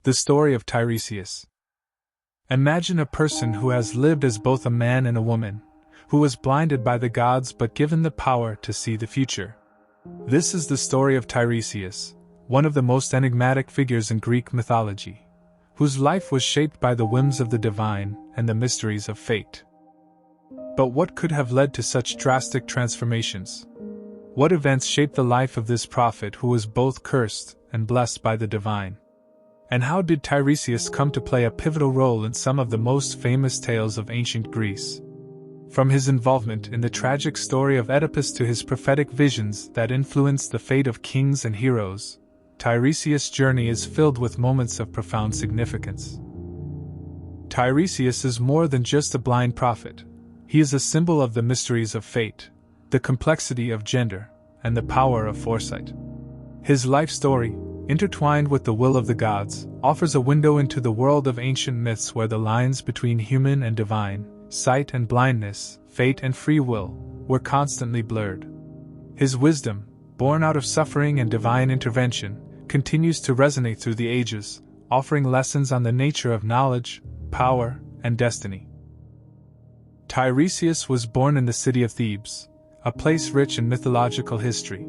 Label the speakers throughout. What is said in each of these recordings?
Speaker 1: The story of Tiresias. Imagine a person who has lived as both a man and a woman, who was blinded by the gods but given the power to see the future. This is the story of Tiresias, one of the most enigmatic figures in Greek mythology, whose life was shaped by the whims of the divine and the mysteries of fate. But what could have led to such drastic transformations? What events shaped the life of this prophet who was both cursed and blessed by the divine? And how did Tiresias come to play a pivotal role in some of the most famous tales of ancient Greece? From his involvement in the tragic story of Oedipus to his prophetic visions that influenced the fate of kings and heroes, Tiresias' journey is filled with moments of profound significance. Tiresias is more than just a blind prophet. He is a symbol of the mysteries of fate, the complexity of gender, and the power of foresight. His life story, intertwined with the will of the gods, offers a window into the world of ancient myths where the lines between human and divine, sight and blindness, fate and free will, were constantly blurred. His wisdom, born out of suffering and divine intervention, continues to resonate through the ages, offering lessons on the nature of knowledge, power, and destiny. Tiresias was born in the city of Thebes, a place rich in mythological history.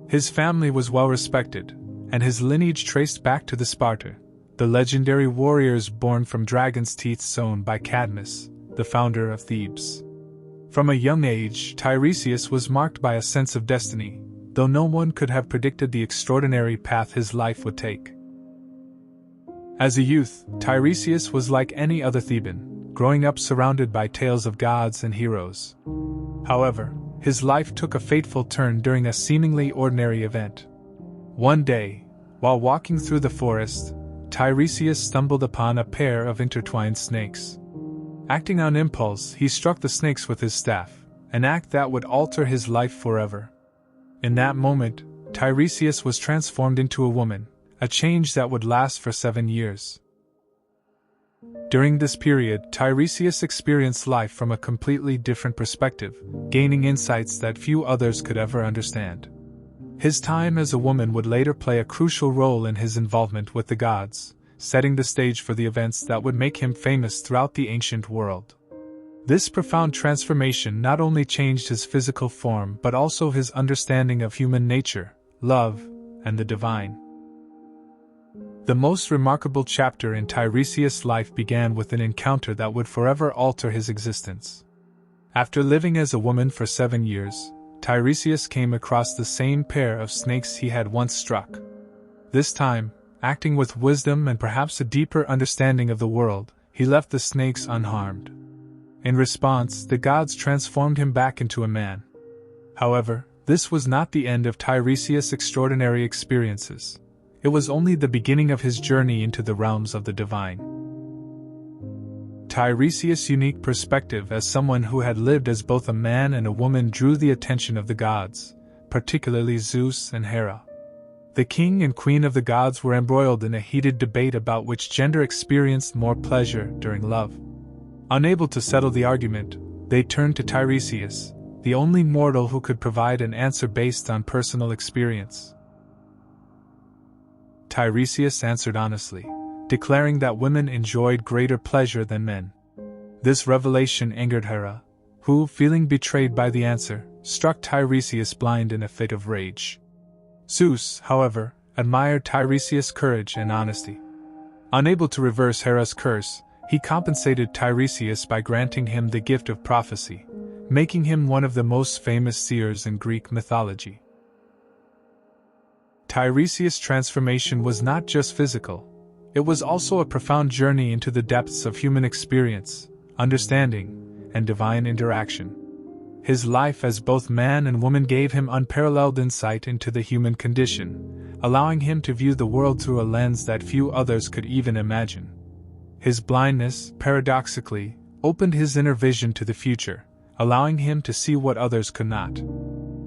Speaker 1: His family was well respected, and his lineage traced back to the Sparta, the legendary warriors born from dragons' teeth sown by Cadmus, the founder of Thebes. From a young age, Tiresias was marked by a sense of destiny, though no one could have predicted the extraordinary path his life would take. As a youth, Tiresias was like any other Theban, growing up surrounded by tales of gods and heroes. However, his life took a fateful turn during a seemingly ordinary event. One day, while walking through the forest, Tiresias stumbled upon a pair of intertwined snakes. Acting on impulse, he struck the snakes with his staff, an act that would alter his life forever. In that moment, Tiresias was transformed into a woman, a change that would last for 7 years. During this period, Tiresias experienced life from a completely different perspective, gaining insights that few others could ever understand. His time as a woman would later play a crucial role in his involvement with the gods, setting the stage for the events that would make him famous throughout the ancient world. This profound transformation not only changed his physical form but also his understanding of human nature, love, and the divine. The most remarkable chapter in Tiresias' life began with an encounter that would forever alter his existence. After living as a woman for 7 years, Tiresias came across the same pair of snakes he had once struck. This time, acting with wisdom and perhaps a deeper understanding of the world, he left the snakes unharmed. In response, the gods transformed him back into a man. However, this was not the end of Tiresias' extraordinary experiences. It was only the beginning of his journey into the realms of the divine. Tiresias' unique perspective as someone who had lived as both a man and a woman drew the attention of the gods, particularly Zeus and Hera. The king and queen of the gods were embroiled in a heated debate about which gender experienced more pleasure during love. Unable to settle the argument, they turned to Tiresias, the only mortal who could provide an answer based on personal experience. Tiresias answered honestly, declaring that women enjoyed greater pleasure than men. This revelation angered Hera, who, feeling betrayed by the answer, struck Tiresias blind in a fit of rage. Zeus, however, admired Tiresias' courage and honesty. Unable to reverse Hera's curse, he compensated Tiresias by granting him the gift of prophecy, making him one of the most famous seers in Greek mythology. Tiresias' transformation was not just physical. It was also a profound journey into the depths of human experience, understanding, and divine interaction. His life as both man and woman gave him unparalleled insight into the human condition, allowing him to view the world through a lens that few others could even imagine. His blindness, paradoxically, opened his inner vision to the future, allowing him to see what others could not.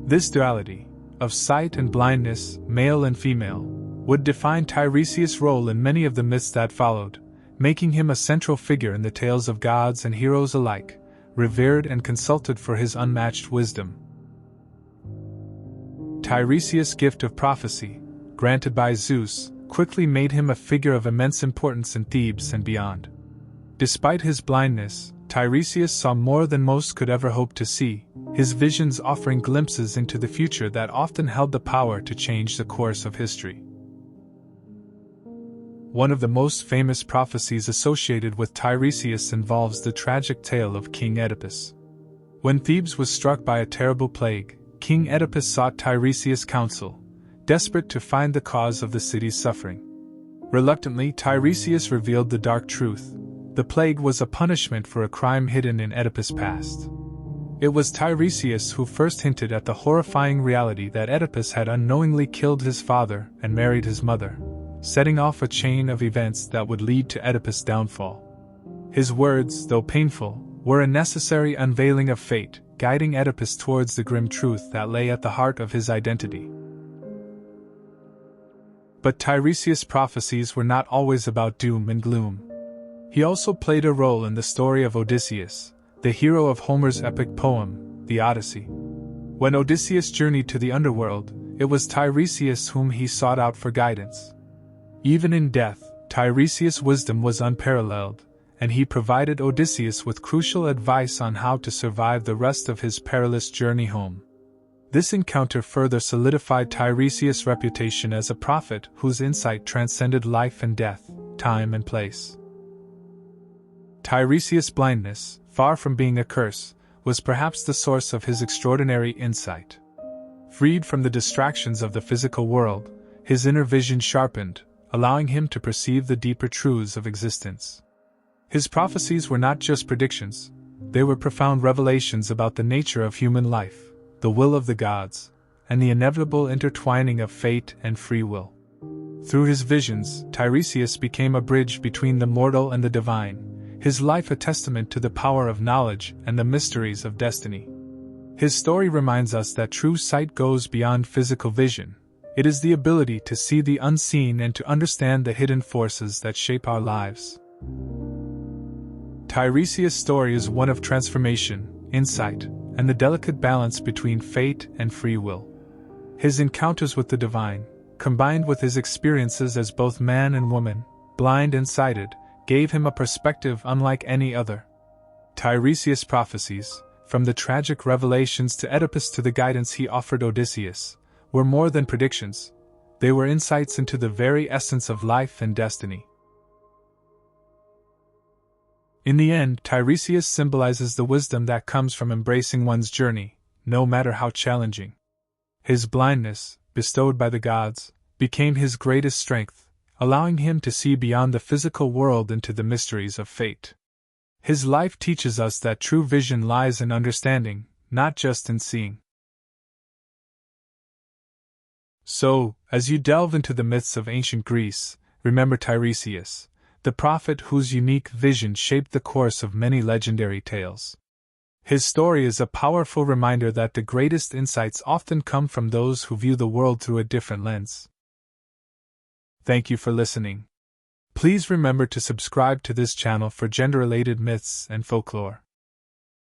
Speaker 1: This duality, of sight and blindness, male and female, would define Tiresias' role in many of the myths that followed, making him a central figure in the tales of gods and heroes alike, revered and consulted for his unmatched wisdom. Tiresias' gift of prophecy, granted by Zeus, quickly made him a figure of immense importance in Thebes and beyond. Despite his blindness, Tiresias saw more than most could ever hope to see, his visions offering glimpses into the future that often held the power to change the course of history. One of the most famous prophecies associated with Tiresias involves the tragic tale of King Oedipus. When Thebes was struck by a terrible plague, King Oedipus sought Tiresias' counsel, desperate to find the cause of the city's suffering. Reluctantly, Tiresias revealed the dark truth. The plague was a punishment for a crime hidden in Oedipus' past. It was Tiresias who first hinted at the horrifying reality that Oedipus had unknowingly killed his father and married his mother, setting off a chain of events that would lead to Oedipus' downfall. His words, though painful, were a necessary unveiling of fate, guiding Oedipus towards the grim truth that lay at the heart of his identity. But Tiresias' prophecies were not always about doom and gloom. He also played a role in the story of Odysseus, the hero of Homer's epic poem, the Odyssey. When Odysseus journeyed to the underworld, it was Tiresias whom he sought out for guidance. Even in death, Tiresias' wisdom was unparalleled, and he provided Odysseus with crucial advice on how to survive the rest of his perilous journey home. This encounter further solidified Tiresias' reputation as a prophet whose insight transcended life and death, time and place. Tiresias' blindness, far from being a curse, was perhaps the source of his extraordinary insight. Freed from the distractions of the physical world, his inner vision sharpened, allowing him to perceive the deeper truths of existence. His prophecies were not just predictions, they were profound revelations about the nature of human life, the will of the gods, and the inevitable intertwining of fate and free will. Through his visions, Tiresias became a bridge between the mortal and the divine, his life a testament to the power of knowledge and the mysteries of destiny. His story reminds us that true sight goes beyond physical vision. It is the ability to see the unseen and to understand the hidden forces that shape our lives. Tiresias' story is one of transformation, insight, and the delicate balance between fate and free will. His encounters with the divine, combined with his experiences as both man and woman, blind and sighted, gave him a perspective unlike any other. Tiresias' prophecies, from the tragic revelations to Oedipus to the guidance he offered Odysseus, were more than predictions. They were insights into the very essence of life and destiny. In the end, Tiresias symbolizes the wisdom that comes from embracing one's journey, no matter how challenging. His blindness, bestowed by the gods, became his greatest strength, allowing him to see beyond the physical world into the mysteries of fate. His life teaches us that true vision lies in understanding, not just in seeing. So, as you delve into the myths of ancient Greece, remember Tiresias, the prophet whose unique vision shaped the course of many legendary tales. His story is a powerful reminder that the greatest insights often come from those who view the world through a different lens. Thank you for listening. Please remember to subscribe to this channel for gender-related myths and folklore.